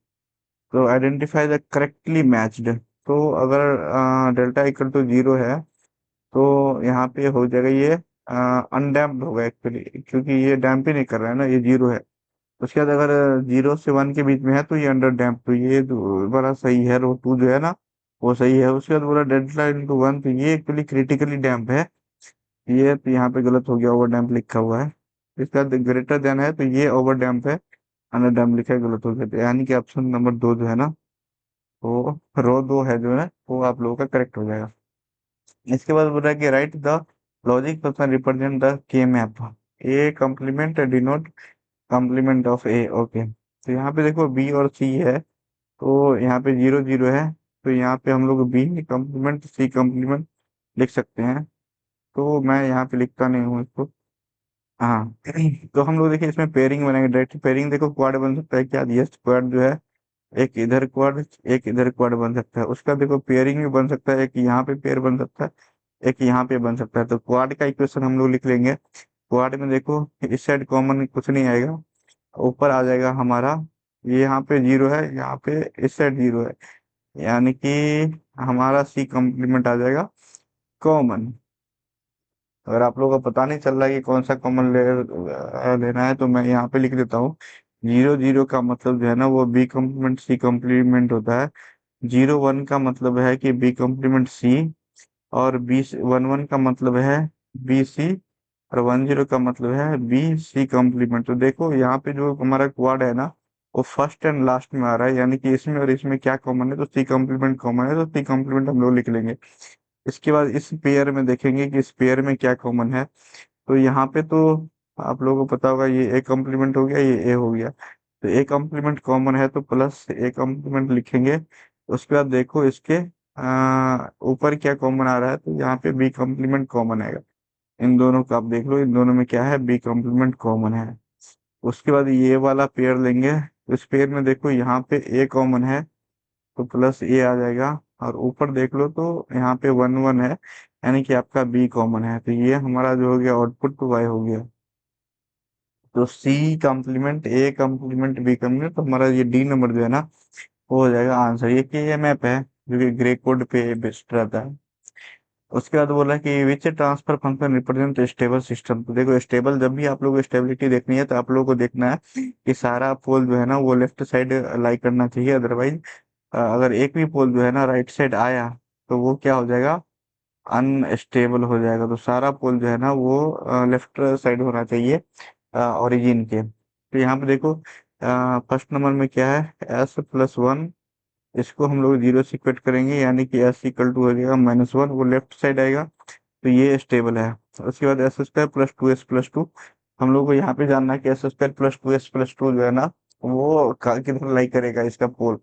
तो आइडेंटिफाई द करेक्टली मैच्ड। तो अगर डेल्टा इक्वल टू जीरो है तो यहाँ पे हो जाएगा ये अनडैम्प्ड होगा एक्चुअली, क्योंकि ये डैम्प ही नहीं कर रहा है ना, ये जीरो है। उसके बाद अगर जीरो से वन के बीच में है तो ये अंडर डैम्प, तो ये बड़ा सही है, रो टू जो है ना वो सही है। उसके बाद बोला डेल्टा इंटू वन, तो ये एक्चुअली क्रिटिकली डैम्प है, ये तो यहाँ पे गलत हो गया, ओवर डैम्प लिखा हुआ है। इसका ग्रेटर देन है तो ये ओवर डैम्प है, अंडर डैम्प लिखा है, गलत हो गया। तो यानी कि ऑप्शन नंबर दो जो है ना वो रो दो है जो है वो आप लोगों का करेक्ट हो जाएगा। इसके बाद बोल रहा है कि right the logic function represent the K map, A complement denote complement of A, okay. तो यहाँ पे देखो बी और सी है, तो यहाँ पे जीरो जीरो है, तो यहाँ पे हम लोग बी कॉम्प्लीमेंट सी कॉम्प्लीमेंट लिख सकते हैं। तो मैं यहाँ पे लिखता नहीं हूँ इसको। हाँ तो हम लोग देखिए इसमें पेयरिंग बनाएंगे, डायरेक्ट पेयरिंग देखो क्वाड बन सकता है क्या, यस क्वाड जो है एक इधर क्वाड एक इधर क्वाड बन सकता है। उसका देखो पेयरिंग भी बन सकता है, एक यहाँ पे पेयर बन सकता है, एक यहाँ पे बन सकता है। तो क्वाड का इक्वेशन हम लोग लिख लेंगे। क्वाड में देखो इस साइड कॉमन कुछ नहीं आएगा, ऊपर आ जाएगा हमारा, ये यहाँ पे जीरो है, यहाँ पे इस साइड जीरो है, यानी कि हमारा सी कॉम्प्लीमेंट आ जाएगा कॉमन। अगर आप लोगों को पता नहीं चल रहा है कि कौन सा कॉमन लेना है तो मैं यहाँ पे लिख देता हूँ। जीरो जीरो का मतलब जो है ना वो बी कॉम्प्लीमेंट सी कॉम्प्लीमेंट होता है। जीरो वन का मतलब है कि बी कॉम्प्लीमेंट सी, और बी वन वन का मतलब है बी सी, और वन जीरो का मतलब है बी सी कॉम्प्लीमेंट। तो देखो यहाँ पे जो हमारा क्वाड है ना वो फर्स्ट एंड लास्ट में आ रहा है, यानी कि इसमें और इसमें क्या कॉमन है, तो सी कॉम्प्लीमेंट कॉमन है, तो सी कॉम्प्लीमेंट हम लोग लिख लेंगे। इसके बाद इस पेयर में देखेंगे कि इस पेयर में क्या कॉमन है। तो यहाँ पे तो आप लोगों को पता होगा ये ए कॉम्प्लीमेंट हो गया, ये ए हो गया, तो ए कॉम्प्लीमेंट कॉमन है तो प्लस ए कॉम्प्लीमेंट लिखेंगे। उसके बाद देखो इसके ऊपर क्या कॉमन आ रहा है, तो यहाँ पे बी कॉम्प्लीमेंट कॉमन आएगा। इन दोनों का आप देख लो, इन दोनों में क्या है, बी कॉम्प्लीमेंट कॉमन है। उसके बाद ये वाला पेयर लेंगे, इस पेयर में देखो यहाँ पे ए कॉमन है तो प्लस ए आ जाएगा, और ऊपर देख लो तो यहाँ पे वन वन है, यानी कि आपका बी कॉमन है। तो ये हमारा जो हो गया आउटपुट टू वाई हो गया। तो C complement A complement B complement, तो हमारा ये डी नंबर जो है ना वो हो जाएगा आंसर। ये के मैप है जो कि ग्रे कोड पे बेस्ड रहता है। उसके बाद बोला कि विच transfer function represent stable system. तो देखो स्टेबल, जब भी आप लोग स्टेबिलिटी देखनी है तो आप लोगों को देखना है कि सारा पोल जो है ना वो लेफ्ट साइड लाई करना चाहिए, अदरवाइज अगर एक भी पोल जो है ना राइट साइड आया तो वो क्या हो जाएगा, अनस्टेबल हो जाएगा। तो सारा पोल जो है ना वो लेफ्ट साइड होना चाहिए ओरिजिन के। तो यहाँ पे देखो फर्स्ट नंबर में क्या है, एस प्लस वन, इसको हम लोग जीरो से इक्वेट करेंगे, यानी कि एस इक्वल टू हो जाएगा माइनस वन, वो लेफ्ट साइड आएगा, तो ये स्टेबल है। उसके बाद S square plus two S plus two, हम लोग को यहाँ पे जानना है कि S square plus two S plus two जो है ना वो कितना लाई करेगा इसका पोल।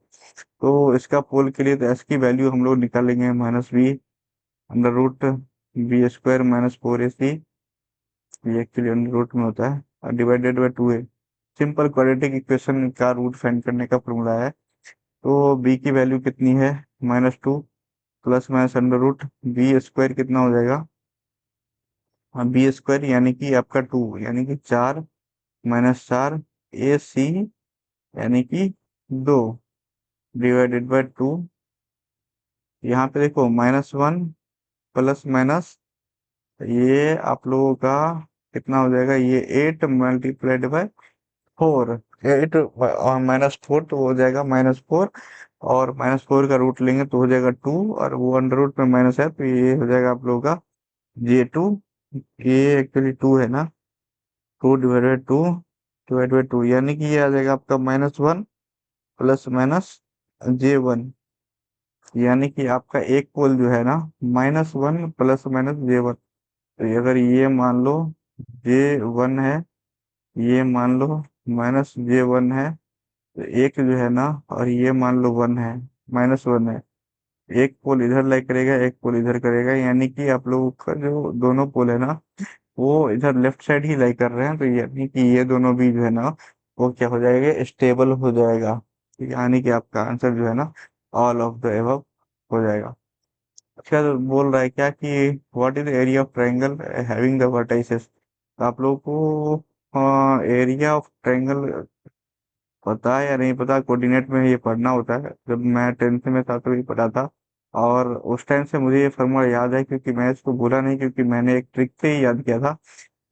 तो इसका पोल के लिए तो एस की वैल्यू हम लोग निकालेंगे minus B under root B square minus four A C, ये एक्चुअली अंडर रूट में होता है, और divided by two A. Simple quadratic equation का रूट फाइंड करने का फॉर्मूला है। तो बी की वैल्यू कितनी है, minus two, plus minus under root B square कितना हो जाएगा, बी स्क्वायर यानी कि आपका टू, यानी कि चार माइनस चार ए सी, यानी कि दो, डिवाइडेड बाय टू। यहाँ पे देखो माइनस वन प्लस माइनस, ये आप लोगों का कितना हो जाएगा, ये एट मल्टीप्लाइड बाय फोर, 8 और -4 तो हो जाएगा -4, और -4 का रूट लेंगे तो हो जाएगा 2, और वो अंडर रूट में माइनस है तो ये हो जाएगा आप लोगों का J2। ये एक्चुअली 2 है ना, 2 डिवाइड बाई 2 यानी कि ये आ जाएगा आपका -1 प्लस माइनस J1, यानी कि आपका एक पोल जो है ना -1 प्लस माइनस J1। तो अगर ये मान लो J1 है, ये मान लो -J1 है, तो एक जो है ना, और ये मान लो 1 है, -1 है, एक पोल इधर लाई करेगा, एक पोल इधर करेगा, यानी कि आप लोगों का जो दोनों पोल है ना वो इधर लेफ्ट साइड ही लाई कर रहे हैं, तो यानी कि ये दोनों भी जो है ना वो क्या हो जाएगा, स्टेबल हो जाएगा। तो यानी कि आपका आंसर जो है ना ऑल ऑफ द एबव हो जाएगा। अच्छा, तो बोल रहा है क्या कि what is the area of triangle having the vertices. तो आप लोगों को एरिया ऑफ ट्रायंगल पता है या नहीं पता, कोऑर्डिनेट में ये पढ़ना होता है, जब मैं 10th में था तो ये पढ़ा था। और उस टाइम से मुझे ये फॉर्मूला याद है, क्योंकि मैं इसको भूला नहीं, क्योंकि मैंने एक ट्रिक से ही याद किया था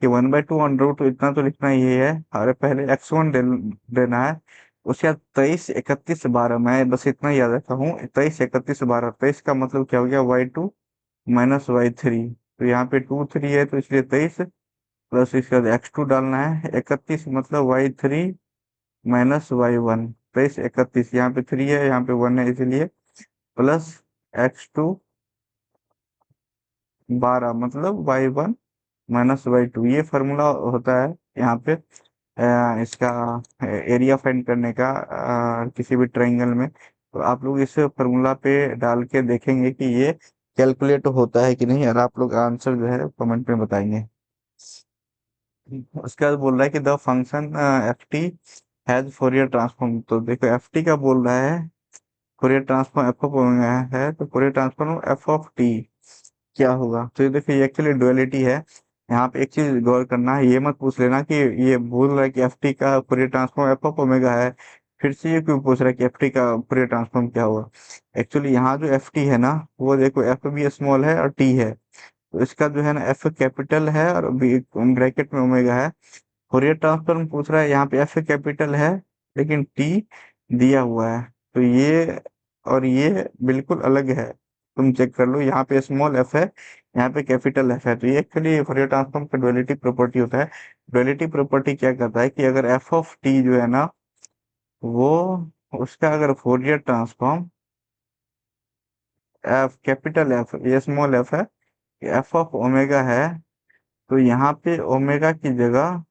कि 1/2 अंडर रूट, तो इतना तो लिखना ही है। अरे पहले x1 देना है, उसके बाद 23, 31, 12, मैं बस इतना ही याद रखा हूँ, 23, 31, 12, 23 का मतलब क्या हो गया, y2 माइनस y3। तो यहाँ पे 2 3 है तो इसलिए 23, प्लस इसके बाद x2 डालना है, 31 मतलब y3 माइनस y1, 23, 31, यहाँ पे 3 है, यहाँ पे 1 है, इसलिए प्लस x2 12 मतलब y1 माइनस y2। ये फार्मूला होता है यहाँ पे इसका एरिया फाइंड करने का किसी भी ट्रायंगल में। तो आप लोग इस फार्मूला पे डाल के देखेंगे कि ये कैलकुलेट होता है कि नहीं, और आप लोग आंसर जो है कमेंट में बताएंगे। उसके बाद बोल रहा है कि the function F T has Fourier transform. तो देखो एफ टी का बोल रहा है, Fourier transform F of omega है, तो Fourier transform F of T क्या होगा। तो ये देखिए ये एक्चुअली डुअलिटी है। यहाँ पे एक चीज गौर करना है, ये मत पूछ लेना कि ये बोल रहा है कि एफ टी का Fourier transform F of omega है, फिर से ये क्यों पूछ रहा है कि एफ टी का फोरियर ट्रांसफॉर्म क्या होगा। एक्चुअली यहाँ जो एफ टी है ना, वो देखो एफ भी स्मॉल है और टी है, तो इसका जो है ना एफ कैपिटल है और ब्रैकेट में ओमेगा है। फोरियर ट्रांसफॉर्म पूछ रहा है, यहाँ पे एफ कैपिटल है लेकिन टी दिया हुआ है, तो ये और ये बिल्कुल अलग है। तुम चेक कर लो, यहाँ पे स्मॉल एफ है, यहाँ पे कैपिटल एफ है, तो ये एक्चुअली फोरियर ट्रांसफॉर्म का डुअलिटी प्रॉपर्टी होता है। डुअलिटी प्रॉपर्टी क्या कहता है कि अगर एफ ऑफ टी जो है ना वो, उसका अगर Fourier transform F capital F, ये स्मॉल एफ है, एफ ऑफ ओमेगा है, तो यहाँ पे ओमेगा की जगह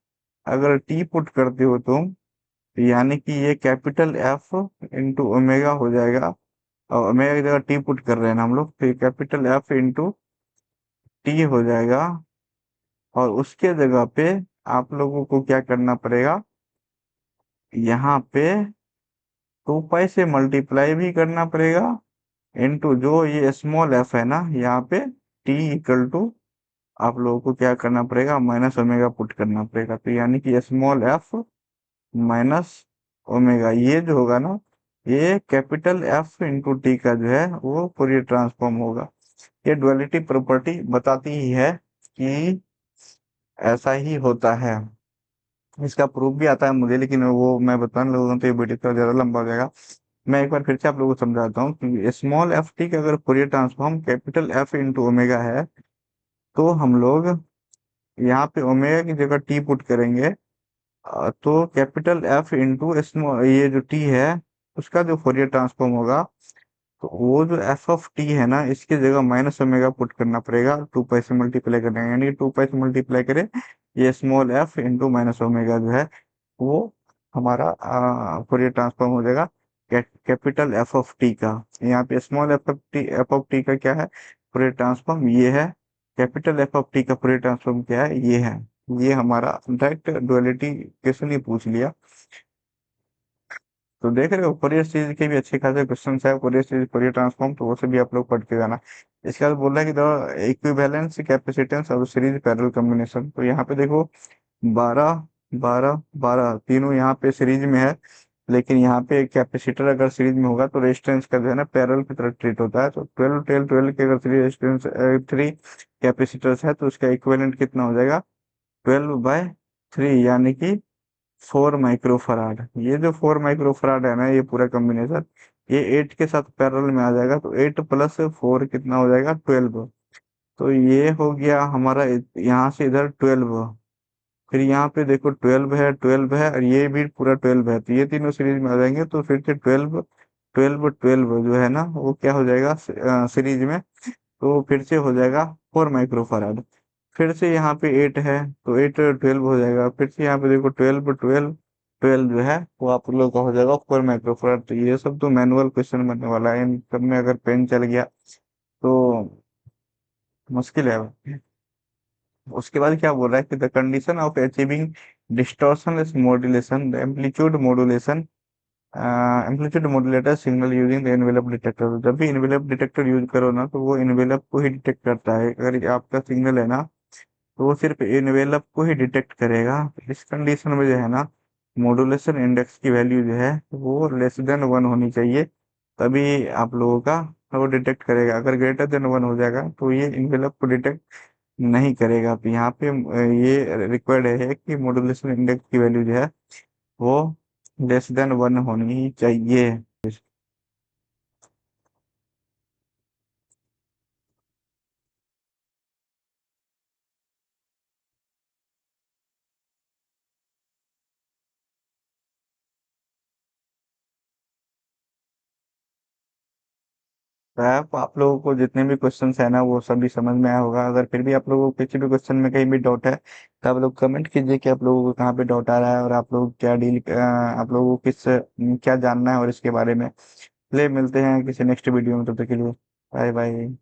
अगर टी पुट करते हो तुम, तो यानी कि ये कैपिटल एफ इंटू ओमेगा हो जाएगा, और ओमेगा की जगह टी पुट कर रहे हैं ना हम लोग, तो ये कैपिटल एफ इंटू टी हो जाएगा। और उसके जगह पे आप लोगों को क्या करना पड़ेगा, यहाँ पे 2 पाई से मल्टीप्लाई भी करना पड़ेगा, इंटू जो ये स्मॉल एफ है ना यहाँ पे टी इक्वल टू, आप लोगों को क्या करना पड़ेगा, माइनस ओमेगा पुट करना पड़ेगा। तो यानी कि स्मॉल एफ माइनस ओमेगा, ये जो होगा ना ये कैपिटल एफ इंटू टी का जो है वो फोरियर ट्रांसफॉर्म होगा। ये डुअलिटी प्रॉपर्टी बताती ही है कि ऐसा ही होता है। इसका प्रूफ भी आता है मुझे, लेकिन वो मैं बताने लगूंगा तो ये वीडियो थोड़ा ज्यादा लंबा हो जाएगा। मैं एक बार फिर से आप लोगों को समझाता हूँ कि स्मॉल एफ टी का अगर Fourier transform capital F into omega है, तो हम लोग यहाँ पे ओमेगा की जगह टी पुट करेंगे, तो कैपिटल एफ इंटू स्मॉल ये जो टी है उसका जो फोरियर ट्रांसफॉर्म होगा, तो वो जो एफ ऑफ टी है ना इसकी जगह माइनस ओमेगा पुट करना पड़ेगा, 2 पाई से मल्टीप्लाई करना है, यानी 2 पाई से मल्टीप्लाई करें ये small F into minus omega जो है वो हमारा फोरियर ट्रांसफॉर्म हो जाएगा कैपिटल एफ ऑफ टी का। यहाँ पे स्मॉल एफ ऑफ टी का क्या है फोरियर ट्रांसफॉर्म, ये है। कैपिटल एफ ऑफ टी का फोरियर ट्रांसफॉर्म क्या है, ये है। ये हमारा डायरेक्ट डुअलिटी क्वेश्चन ही पूछ लिया। तो देख रहे हो फोरियर सीरीज के भी अच्छे खासे क्वेश्चन है, फोरियर सीरीज फोरियर ट्रांसफॉर्म, तो वो से भी आप लोग पढ़ के जाना। इसके बाद बोल रहा है कि the equivalence capacitance of series parallel combination. तो यहाँ पे देखो 12 12 12 तीनों यहाँ पे सीरीज में है, लेकिन यहाँ पे कैपेसिटर अगर सीरीज में होगा तो रेजिस्टेंस का जो है ना पैरेलल की तरह ट्रीट होता है। तो 12 12 12 के अगर 3 रेजिस्टेंस 3 कैपेसिटर्स है तो उसका इक्विवेलेंट कितना हो जाएगा, 12/3, यानी कि 4 माइक्रोफराड, ये जो 4 माइक्रोफराड है ना, ये पूरा कॉम्बिनेशन ये 8 के साथ पैरेलल में आ जाएगा, तो 8 प्लस 4 कितना हो जाएगा, 12। तो ये हो गया हमारा यहाँ से इधर 12। फिर यहाँ पे देखो 12 है, 12 है, और ये भी पूरा 12 है, तो ये तीनों सीरीज में आ जाएंगे, तो फिर से 12 12 12 जो है ना वो क्या हो जाएगा सीरीज में, तो फिर से हो जाएगा 4 माइक्रोफराड। फिर से यहाँ पे 8 है, तो 8 12 हो जाएगा, फिर से यहाँ पे देखो 12 12 12 जो है वो आप लोग का हो जाएगा 4 माइक्रोफराड। तो ये सब तो मैनुअल क्वेश्चन बनने वाला है, इन सब में अगर पेन चल गया तो मुश्किल है। उसके बाद क्या बोल रहा है कि the condition of achieving distortionless modulation, the amplitude modulation, amplitude modulator signal using the envelope detector. जब भी एनवेलप डिटेक्टर यूज करो ना, तो वो एनवेलप को ही डिटेक्ट करता है, अगर ये आपका सिग्नल है ना, तो वो सिर्फ एनवेलप को ही डिटेक्ट करेगा। इस कंडीशन में जो है ना, मॉड्यूलेशन इंडेक्स की वैल्यू जो है वो लेस देन 1 होनी चाहिए, तभी आप लोगों का वो डिटेक्ट करेगा। अगर ग्रेटर देन 1 हो जाएगा तो ये इनवेलप को डिटेक्ट नहीं करेगा। तो यहाँ पे ये रिक्वायर्ड है कि मॉड्यूलेशन इंडेक्स की वैल्यू जो है वो लेस देन 1 होनी ही चाहिए। आप लोगों को जितने भी क्वेश्चंस है ना वो सभी समझ में आया होगा। अगर फिर भी आप लोगों को किसी भी क्वेश्चन में कहीं भी डाउट है, तो आप लोग कमेंट कीजिए कि आप लोगों को कहाँ पे डाउट आ रहा है, और आप लोग क्या आप लोगों को क्या जानना है और इसके बारे में। चलिए मिलते हैं किसी नेक्स्ट वीडियो में, तब तक के लिए बाय बाय।